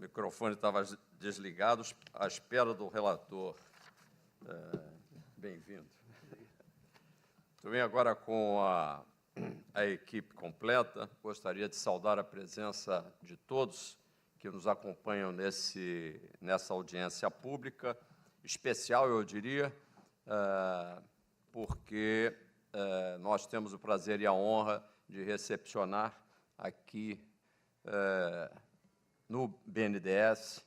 microfone estava desligado, à espera do relator. Bem-vindo. Também agora com a equipe completa, gostaria de saudar a presença de todos que nos acompanham nessa audiência pública, especial, eu diria, porque nós temos o prazer e a honra de recepcionar aqui no BNDES,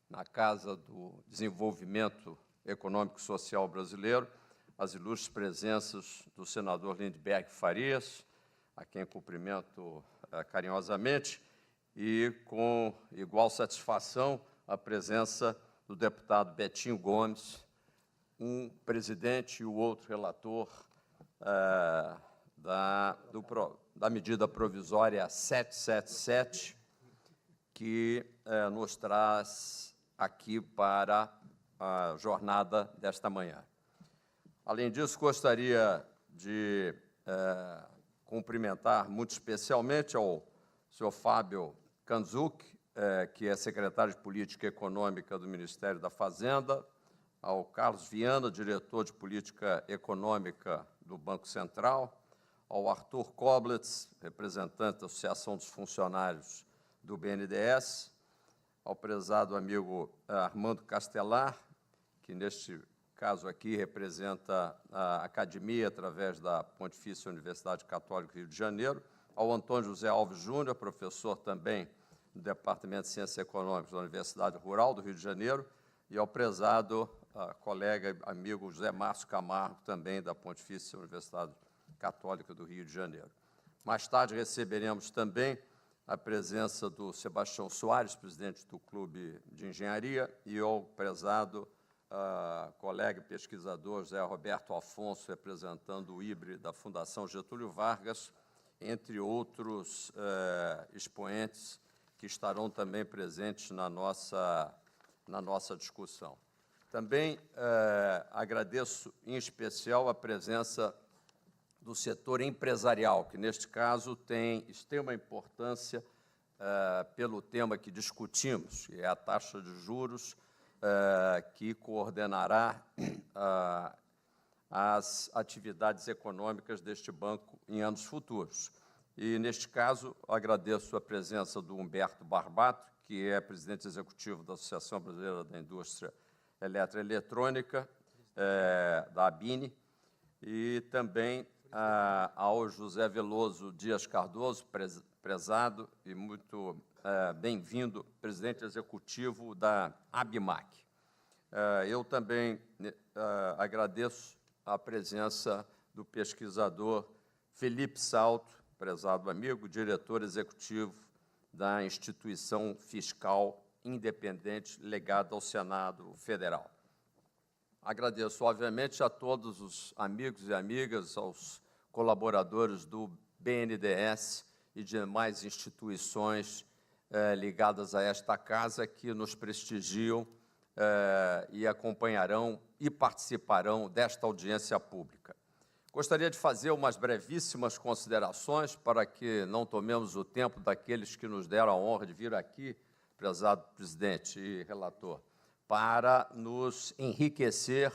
na Casa do Desenvolvimento Econômico e Social Brasileiro, as ilustres presenças do senador Lindbergh Farias, a quem cumprimento carinhosamente, e, com igual satisfação, a presença do deputado Betinho Gomes, um presidente e o outro relator da medida provisória 777, que nos traz aqui para a jornada desta manhã. Além disso, gostaria de cumprimentar muito especialmente ao senhor Fábio Kanzuk, que é secretário de Política Econômica do Ministério da Fazenda, ao Carlos Viana, diretor de Política Econômica do Banco Central, ao Arthur Koblitz, representante da Associação dos Funcionários do BNDES, ao prezado amigo Armando Castelar, que, neste caso aqui, representa a Academia através da Pontifícia Universidade Católica do Rio de Janeiro, ao Antônio José Alves Júnior, professor também do Departamento de Ciências Econômicas da Universidade Rural do Rio de Janeiro, e ao prezado colega e amigo José Márcio Camargo, também da Pontifícia Universidade Católica do Rio de Janeiro. Mais tarde receberemos também a presença do Sebastião Soares, presidente do Clube de Engenharia, e ao prezado colega e pesquisador José Roberto Afonso, representando o IBRE da Fundação Getúlio Vargas, entre outros expoentes que estarão também presentes na nossa discussão. Também agradeço, em especial, a presença do setor empresarial, que, neste caso, tem extrema importância pelo tema que discutimos, que é a taxa de juros, que coordenará as atividades econômicas deste banco em anos futuros. E, neste caso, agradeço a presença do Humberto Barbato, que é presidente executivo da Associação Brasileira da Indústria Eletroeletrônica, da ABINE, e também ao José Veloso Dias Cardoso, prezado e muito bem-vindo, presidente executivo da ABIMAC. Eu também agradeço a presença do pesquisador Felipe Salto, prezado amigo, diretor executivo da Instituição Fiscal Independente legada ao Senado Federal. Agradeço, obviamente, a todos os amigos e amigas, aos colaboradores do BNDES e demais instituições ligadas a esta casa que nos prestigiam e acompanharão e participarão desta audiência pública. Gostaria de fazer umas brevíssimas considerações para que não tomemos o tempo daqueles que nos deram a honra de vir aqui, prezado presidente e relator, para nos enriquecer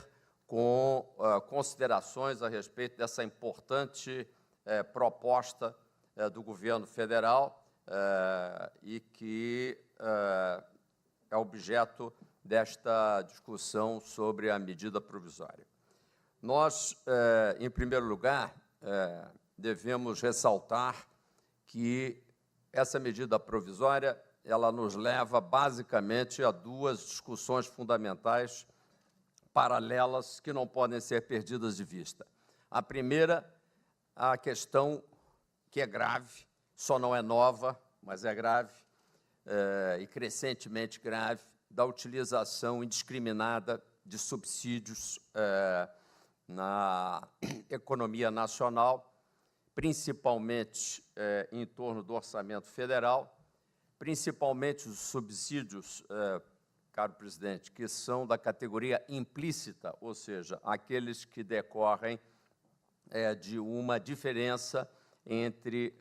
com considerações a respeito dessa importante proposta do governo federal e que é objeto desta discussão sobre a medida provisória. Nós, em primeiro lugar, devemos ressaltar que essa medida provisória ela nos leva, basicamente, a duas discussões fundamentais paralelas que não podem ser perdidas de vista. A primeira, a questão que é grave, só não é nova, mas é grave, e crescentemente grave, da utilização indiscriminada de subsídios na economia nacional, principalmente em torno do orçamento federal, principalmente os subsídios, caro presidente, que são da categoria implícita, ou seja, aqueles que decorrem de uma diferença entre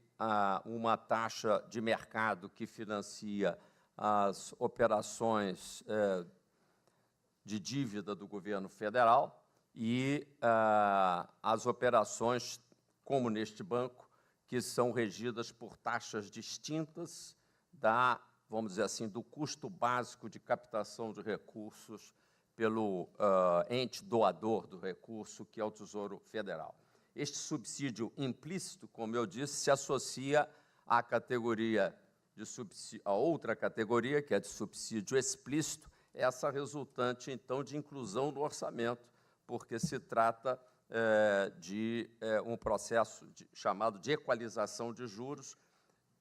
uma taxa de mercado que financia as operações de dívida do governo federal e as operações, como neste banco, que são regidas por taxas distintas vamos dizer assim, do custo básico de captação de recursos pelo ente doador do recurso, que é o Tesouro Federal. Este subsídio implícito, como eu disse, se associa à categoria a outra categoria, que é de subsídio explícito, essa resultante, então, de inclusão no orçamento, porque se trata de um processo chamado de equalização de juros,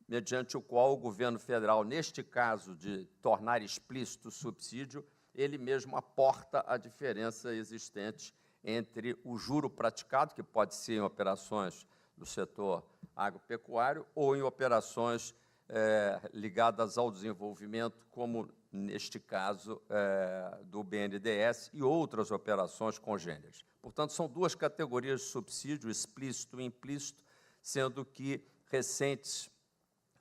mediante o qual o governo federal, neste caso de tornar explícito o subsídio, ele mesmo aporta a diferença existente entre o juro praticado, que pode ser em operações do setor agropecuário ou em operações ligadas ao desenvolvimento, como neste caso do BNDES e outras operações congêneres. Portanto, são duas categorias de subsídio, explícito e implícito, sendo que recentes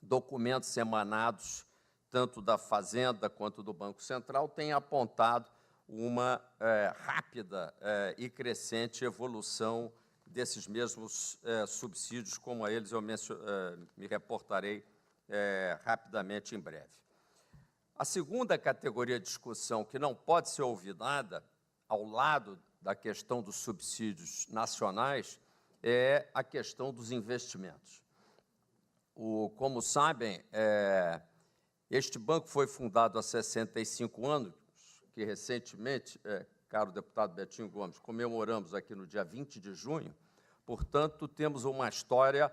documentos emanados, tanto da Fazenda quanto do Banco Central, têm apontado uma rápida e crescente evolução desses mesmos subsídios, como a eles eu me reportarei rapidamente em breve. A segunda categoria de discussão, que não pode ser olvidada, ao lado da questão dos subsídios nacionais, é a questão dos investimentos. Como sabem, este banco foi fundado há 65 anos, que recentemente, caro deputado Betinho Gomes, comemoramos aqui no dia 20 de junho, portanto, temos uma história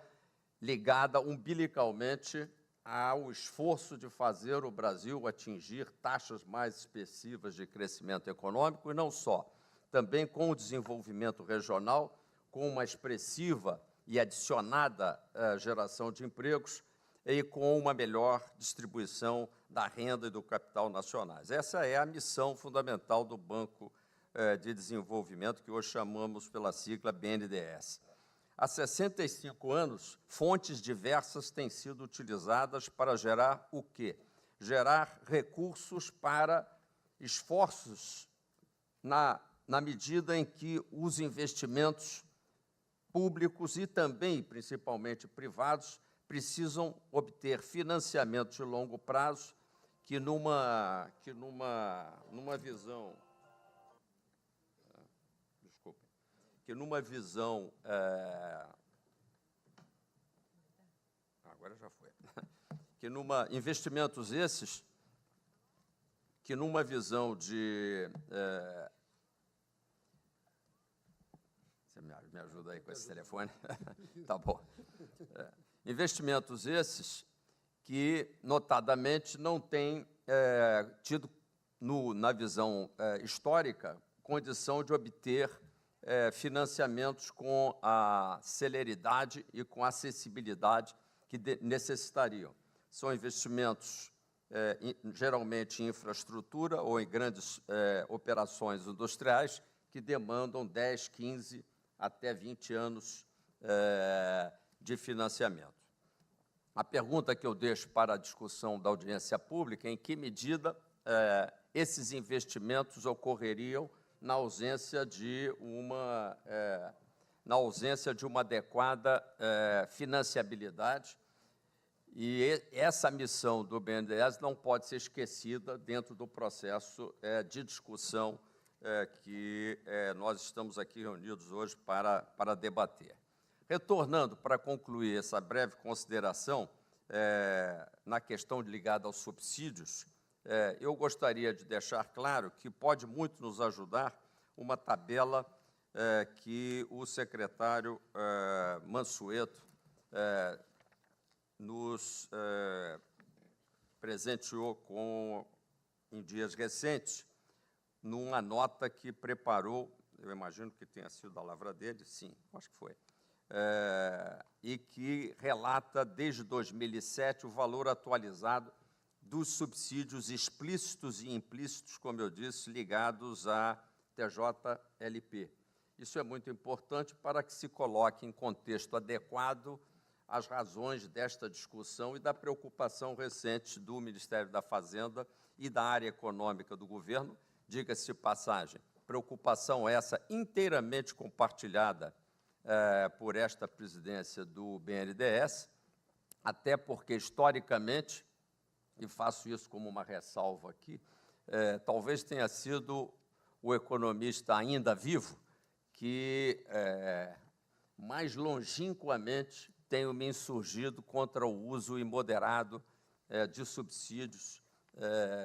ligada umbilicalmente ao esforço de fazer o Brasil atingir taxas mais expressivas de crescimento econômico, e não só, também com o desenvolvimento regional, com uma expressiva e adicionada geração de empregos e com uma melhor distribuição da renda e do capital nacionais. Essa é a missão fundamental do Banco de Desenvolvimento, que hoje chamamos pela sigla BNDES. Há 65 anos, fontes diversas têm sido utilizadas para gerar o quê? Gerar recursos para esforços na medida em que os investimentos públicos e também, principalmente, privados, precisam obter financiamento de longo prazo que numa visão agora já foi, investimentos esses que numa visão de você me ajuda aí com esse telefone? Tá bom. Investimentos esses que, notadamente, não têm tido, na visão histórica, condição de obter financiamentos com a celeridade e com a acessibilidade que necessitariam. São investimentos, geralmente, em infraestrutura ou em grandes operações industriais que demandam 10, 15, até 20 anos de financiamento. A pergunta que eu deixo para a discussão da audiência pública é em que medida esses investimentos ocorreriam na ausência de uma adequada financiabilidade, e essa missão do BNDES não pode ser esquecida dentro do processo de discussão que nós estamos aqui reunidos hoje para debater. Retornando para concluir essa breve consideração na questão ligada aos subsídios, eu gostaria de deixar claro que pode muito nos ajudar uma tabela que o secretário Mansueto nos presenteou em dias recentes, numa nota que preparou, eu imagino que tenha sido da lavra dele, sim, acho que foi, e que relata, desde 2007, o valor atualizado dos subsídios explícitos e implícitos, como eu disse, ligados à TJLP. Isso é muito importante para que se coloque em contexto adequado as razões desta discussão e da preocupação recente do Ministério da Fazenda e da área econômica do governo, diga-se de passagem, preocupação essa inteiramente compartilhada por esta presidência do BNDES, até porque, historicamente, e faço isso como uma ressalva aqui, talvez tenha sido o economista ainda vivo que mais longínquamente tenho me insurgido contra o uso imoderado de subsídios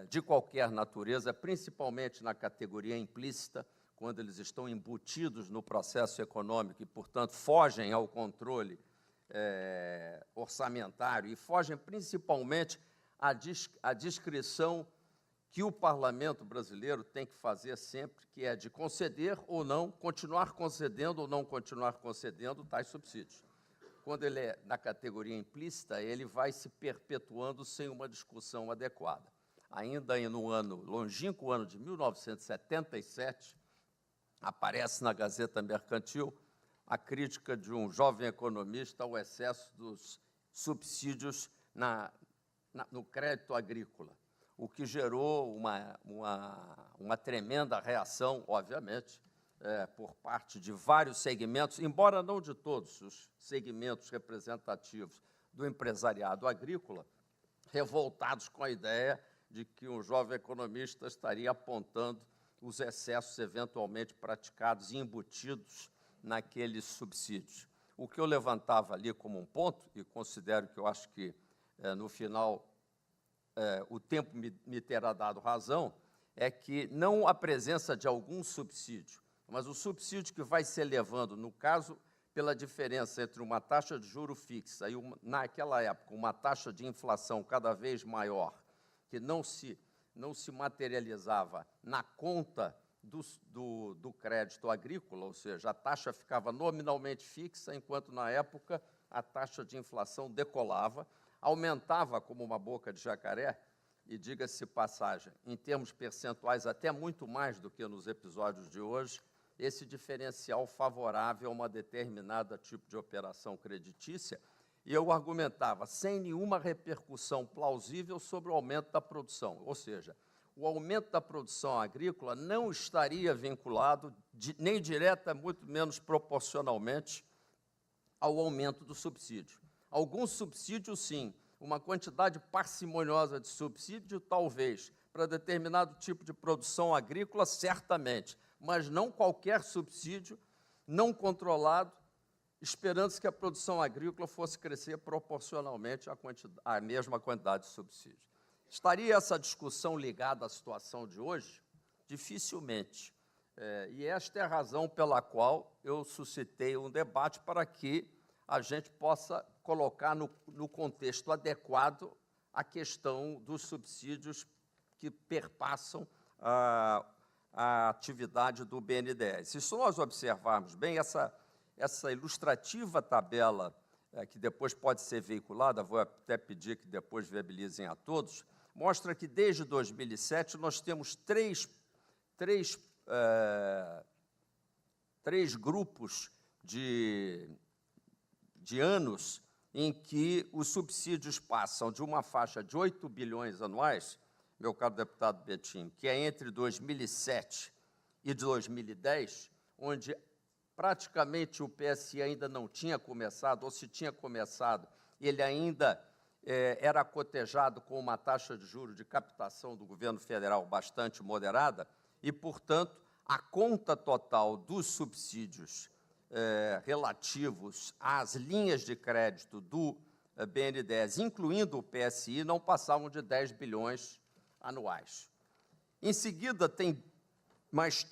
de qualquer natureza, principalmente na categoria implícita, quando eles estão embutidos no processo econômico e, portanto, fogem ao controle orçamentário e fogem principalmente à discrição que o parlamento brasileiro tem que fazer sempre, que é de conceder ou não, continuar concedendo ou não continuar concedendo tais subsídios. Quando ele é na categoria implícita, ele vai se perpetuando sem uma discussão adequada. Ainda no longínquo ano de 1977, aparece na Gazeta Mercantil a crítica de um jovem economista ao excesso dos subsídios no crédito agrícola, o que gerou uma tremenda reação, obviamente, por parte de vários segmentos, embora não de todos os segmentos representativos do empresariado agrícola, revoltados com a ideia de que um jovem economista estaria apontando os excessos eventualmente praticados e embutidos naqueles subsídios. O que eu levantava ali como um ponto, e considero que eu acho que, no final, o tempo me terá dado razão, é que não a presença de algum subsídio, mas o subsídio que vai se elevando, no caso, pela diferença entre uma taxa de juro fixa e, naquela época, uma taxa de inflação cada vez maior, que não se materializava na conta do crédito agrícola, ou seja, a taxa ficava nominalmente fixa, enquanto, na época, a taxa de inflação decolava, aumentava como uma boca de jacaré, e, diga-se passagem, em termos percentuais, até muito mais do que nos episódios de hoje, esse diferencial favorável a uma determinada tipo de operação creditícia, e eu argumentava sem nenhuma repercussão plausível sobre o aumento da produção, ou seja, o aumento da produção agrícola não estaria vinculado, nem direta, muito menos proporcionalmente, ao aumento do subsídio. Alguns subsídios, sim, uma quantidade parcimoniosa de subsídio, talvez, para determinado tipo de produção agrícola, certamente, mas não qualquer subsídio não controlado, esperando-se que a produção agrícola fosse crescer proporcionalmente à mesma quantidade de subsídio. Estaria essa discussão ligada à situação de hoje? Dificilmente. E esta é a razão pela qual eu suscitei um debate para que a gente possa colocar no contexto adequado a questão dos subsídios que perpassam a atividade do BNDES. E se nós observarmos bem essa ilustrativa tabela, que depois pode ser veiculada, vou até pedir que depois viabilizem a todos, mostra que, desde 2007, nós temos três grupos de anos em que os subsídios passam de uma faixa de 8 bilhões anuais, meu caro deputado Betinho, que é entre 2007 e 2010, onde praticamente o PSI ainda não tinha começado, ou se tinha começado, ele ainda era cotejado com uma taxa de juros de captação do governo federal bastante moderada e, portanto, a conta total dos subsídios relativos às linhas de crédito do BNDES, incluindo o PSI, não passavam de 10 bilhões anuais. Em seguida, tem mais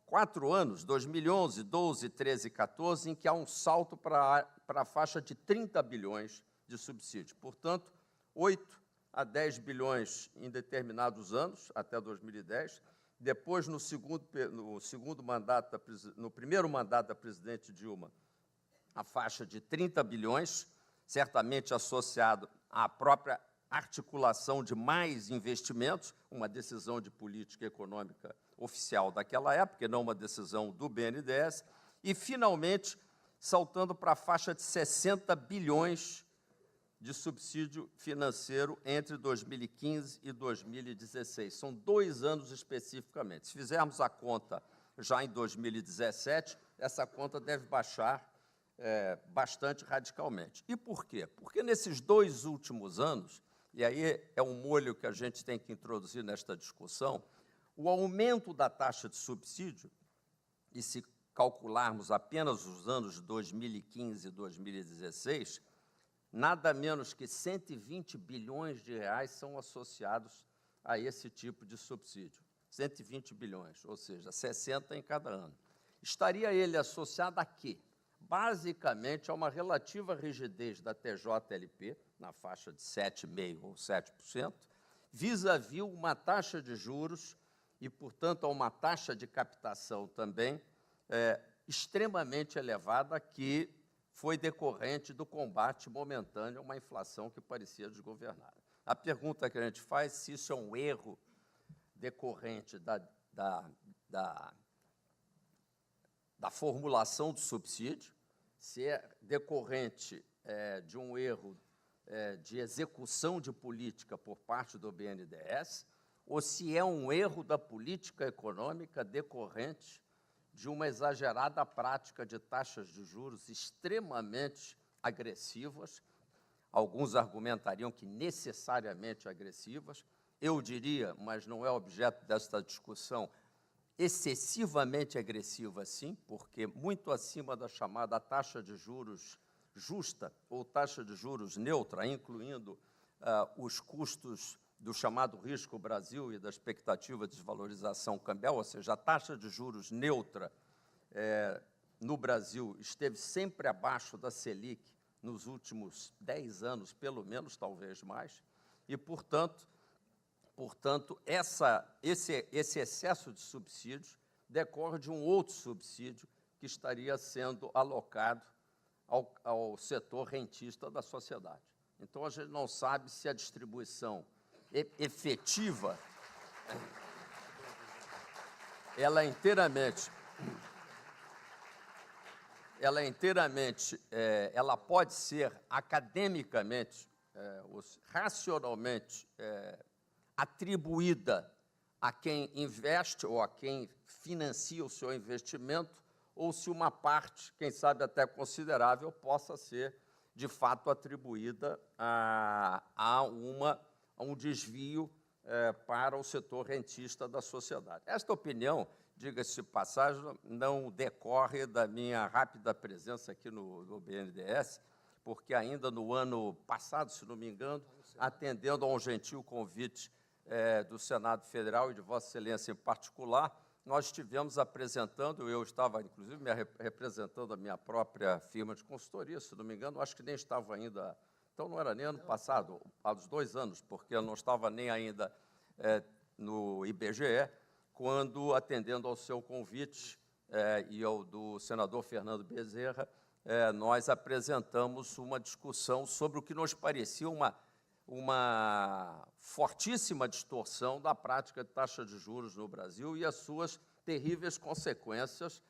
4 anos, 2011, 12, 13 e 14, em que há um salto para a faixa de 30 bilhões de subsídio. Portanto, 8 a 10 bilhões em determinados anos, até 2010. Depois, no primeiro mandato da presidente Dilma, a faixa de 30 bilhões, certamente associado à própria articulação de mais investimentos, uma decisão de política econômica oficial daquela época, e não uma decisão do BNDES, e, finalmente, saltando para a faixa de 60 bilhões de subsídio financeiro entre 2015 e 2016. São 2 anos especificamente. Se fizermos a conta já em 2017, essa conta deve baixar bastante radicalmente. E por quê? Porque nesses 2 últimos anos, e aí é um molho que a gente tem que introduzir nesta discussão, o aumento da taxa de subsídio, e se calcularmos apenas os anos de 2015 e 2016, nada menos que 120 bilhões de reais são associados a esse tipo de subsídio. 120 bilhões, ou seja, 60 em cada ano. Estaria ele associado a quê? Basicamente, a uma relativa rigidez da TJLP, na faixa de 7,5% ou 7%, vis-à-vis uma taxa de juros e, portanto, a uma taxa de captação também extremamente elevada, que foi decorrente do combate momentâneo a uma inflação que parecia desgovernada. A pergunta que a gente faz é se isso é um erro decorrente da formulação do subsídio, se é decorrente de um erro de execução de política por parte do BNDES, ou se é um erro da política econômica decorrente de uma exagerada prática de taxas de juros extremamente agressivas. Alguns argumentariam que necessariamente agressivas. Eu diria, mas não é objeto desta discussão, excessivamente agressiva, sim, porque muito acima da chamada taxa de juros justa ou taxa de juros neutra, incluindo os custos do chamado risco Brasil e da expectativa de desvalorização cambial, ou seja, a taxa de juros neutra no Brasil esteve sempre abaixo da Selic nos últimos 10 anos, pelo menos, talvez mais, e, portanto, esse excesso de subsídios decorre de um outro subsídio que estaria sendo alocado ao setor rentista da sociedade. Então, a gente não sabe se a distribuição efetiva ela pode ser academicamente, racionalmente atribuída a quem investe ou a quem financia o seu investimento, ou se uma parte, quem sabe até considerável, possa ser, de fato, atribuída a um desvio para o setor rentista da sociedade. Esta opinião, diga-se de passagem, não decorre da minha rápida presença aqui no BNDES, porque ainda no ano passado, se não me engano, atendendo a um gentil convite do Senado Federal e de Vossa Excelência em particular, nós estivemos apresentando, eu estava, inclusive, representando a minha própria firma de consultoria, se não me engano, acho que nem estava ainda, então não era nem ano passado, há uns 2 anos, porque eu não estava nem ainda no IBGE, quando, atendendo ao seu convite e ao do senador Fernando Bezerra, nós apresentamos uma discussão sobre o que nos parecia uma fortíssima distorção da prática de taxa de juros no Brasil e as suas terríveis consequências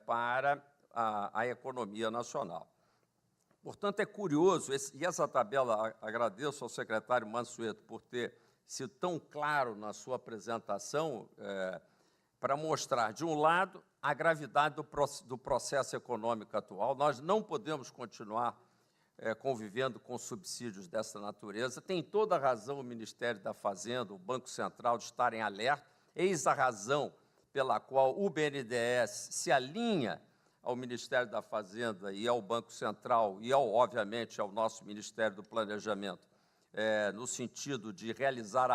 para a economia nacional. Portanto, é curioso, e essa tabela, agradeço ao secretário Mansueto por ter sido tão claro na sua apresentação, para mostrar, de um lado, a gravidade do processo econômico atual. Nós não podemos continuar convivendo com subsídios dessa natureza. Tem toda a razão o Ministério da Fazenda, o Banco Central, de estarem alerta. Eis a razão pela qual o BNDES se alinha ao Ministério da Fazenda e ao Banco Central e, obviamente, ao nosso Ministério do Planejamento, no sentido de realizar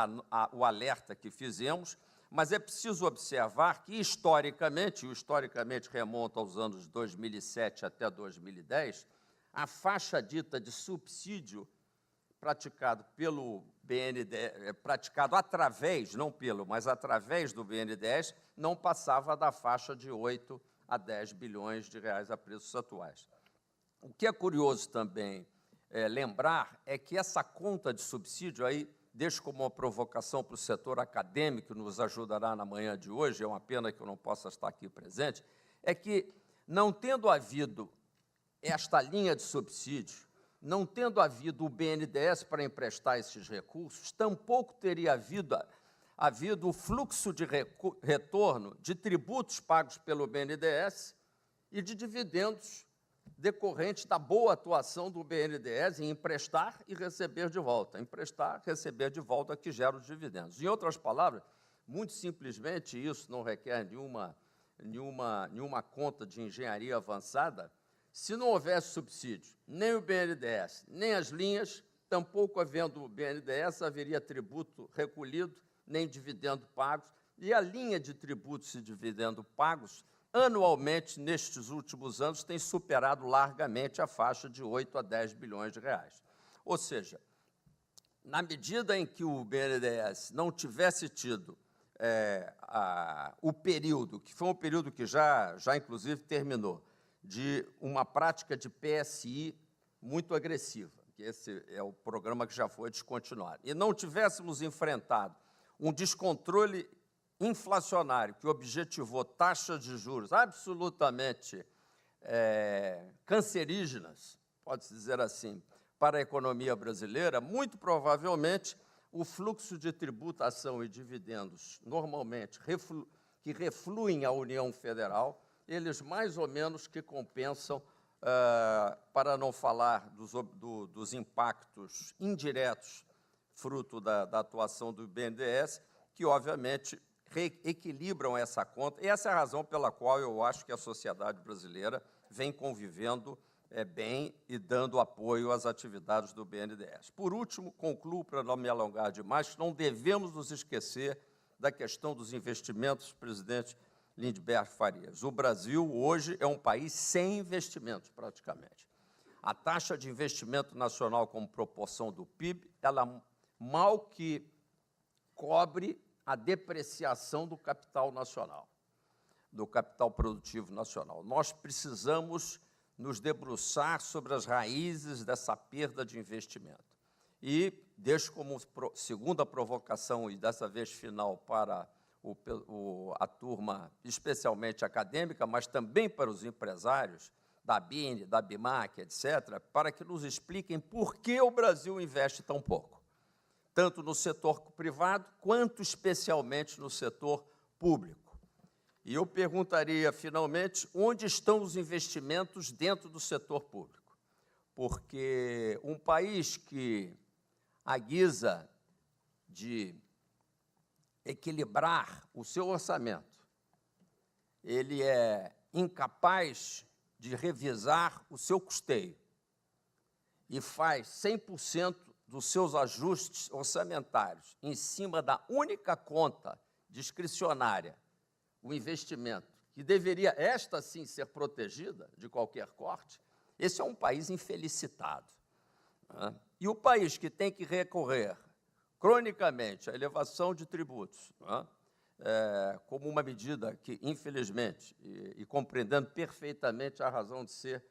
o alerta que fizemos, mas é preciso observar que, historicamente, e o historicamente remonta aos anos 2007 até 2010, a faixa dita de subsídio praticado pelo BNDES, praticado através, não pelo, mas através do BNDES, não passava da faixa de 8 a 10 bilhões de reais a preços atuais. O que é curioso também lembrar é que essa conta de subsídio, aí deixo como uma provocação para o setor acadêmico, que nos ajudará na manhã de hoje, é uma pena que eu não possa estar aqui presente, é que, não tendo havido esta linha de subsídio, não tendo havido o BNDES para emprestar esses recursos, tampouco teria havido o fluxo de retorno de tributos pagos pelo BNDES e de dividendos decorrentes da boa atuação do BNDES em emprestar e receber de volta. Emprestar, receber de volta, que gera os dividendos. Em outras palavras, muito simplesmente, isso não requer nenhuma conta de engenharia avançada, se não houvesse subsídio, nem o BNDES, nem as linhas, tampouco havendo o BNDES, haveria tributo recolhido, nem dividendo pagos, e a linha de tributos e dividendo pagos, anualmente, nestes últimos anos, tem superado largamente a faixa de 8 a 10 bilhões de reais. Ou seja, na medida em que o BNDES não tivesse tido o período, que foi um período que já inclusive terminou, de uma prática de PSI muito agressiva, que esse é o programa que já foi descontinuado, e não tivéssemos enfrentado um descontrole inflacionário que objetivou taxas de juros absolutamente cancerígenas, pode-se dizer assim, para a economia brasileira, muito provavelmente o fluxo de tributação e dividendos, normalmente, que refluem à União Federal, eles mais ou menos que compensam, para não falar dos impactos indiretos, fruto da atuação do BNDES, que, obviamente, reequilibram essa conta. E essa é a razão pela qual eu acho que a sociedade brasileira vem convivendo bem e dando apoio às atividades do BNDES. Por último, concluo, para não me alongar demais, que não devemos nos esquecer da questão dos investimentos, presidente Lindbergh Farias. O Brasil, hoje, é um país sem investimentos, praticamente. A taxa de investimento nacional como proporção do PIB, ela mal que cobre a depreciação do capital nacional, do capital produtivo nacional. Nós precisamos nos debruçar sobre as raízes dessa perda de investimento. E deixo como segunda provocação, e dessa vez final, para a turma especialmente acadêmica, mas também para os empresários da BIN, da BIMAC, etc., para que nos expliquem por que o Brasil investe tão pouco, tanto no setor privado, quanto especialmente no setor público. E eu perguntaria, finalmente, onde estão os investimentos dentro do setor público? Porque um país que, à guisa de equilibrar o seu orçamento, ele é incapaz de revisar o seu custeio e faz 100% dos seus ajustes orçamentários em cima da única conta discricionária, o investimento, que deveria, esta sim, ser protegida de qualquer corte, esse é um país infelicitado. Né? E o país que tem que recorrer cronicamente à elevação de tributos, né? Como uma medida que, infelizmente, e compreendendo perfeitamente a razão de ser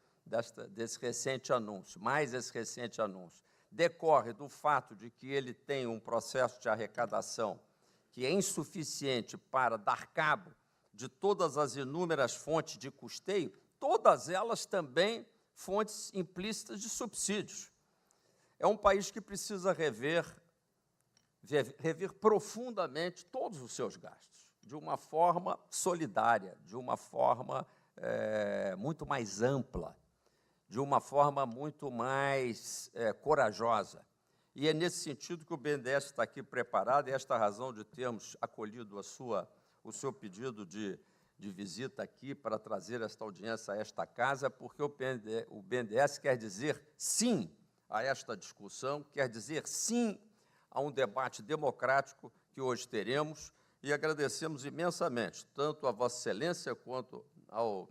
desse recente anúncio, mais esse recente anúncio, decorre do fato de que ele tem um processo de arrecadação que é insuficiente para dar cabo de todas as inúmeras fontes de custeio, todas elas também fontes implícitas de subsídios. É um país que precisa rever profundamente todos os seus gastos, de uma forma solidária, de uma forma muito mais ampla, de uma forma muito mais corajosa. E é nesse sentido que o BNDES está aqui preparado, e esta razão de termos acolhido o seu pedido de visita aqui para trazer esta audiência a esta casa, porque o BNDES quer dizer sim a esta discussão, quer dizer sim a um debate democrático que hoje teremos, e agradecemos imensamente, tanto a Vossa Excelência quanto ao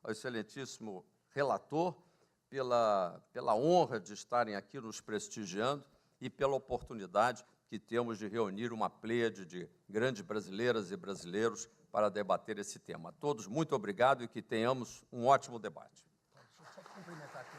excelentíssimo relator, pela honra de estarem aqui nos prestigiando e pela oportunidade que temos de reunir uma pleiade de grandes brasileiras e brasileiros para debater esse tema. A todos, muito obrigado e que tenhamos um ótimo debate. Deixa eu só cumprimentar aqui.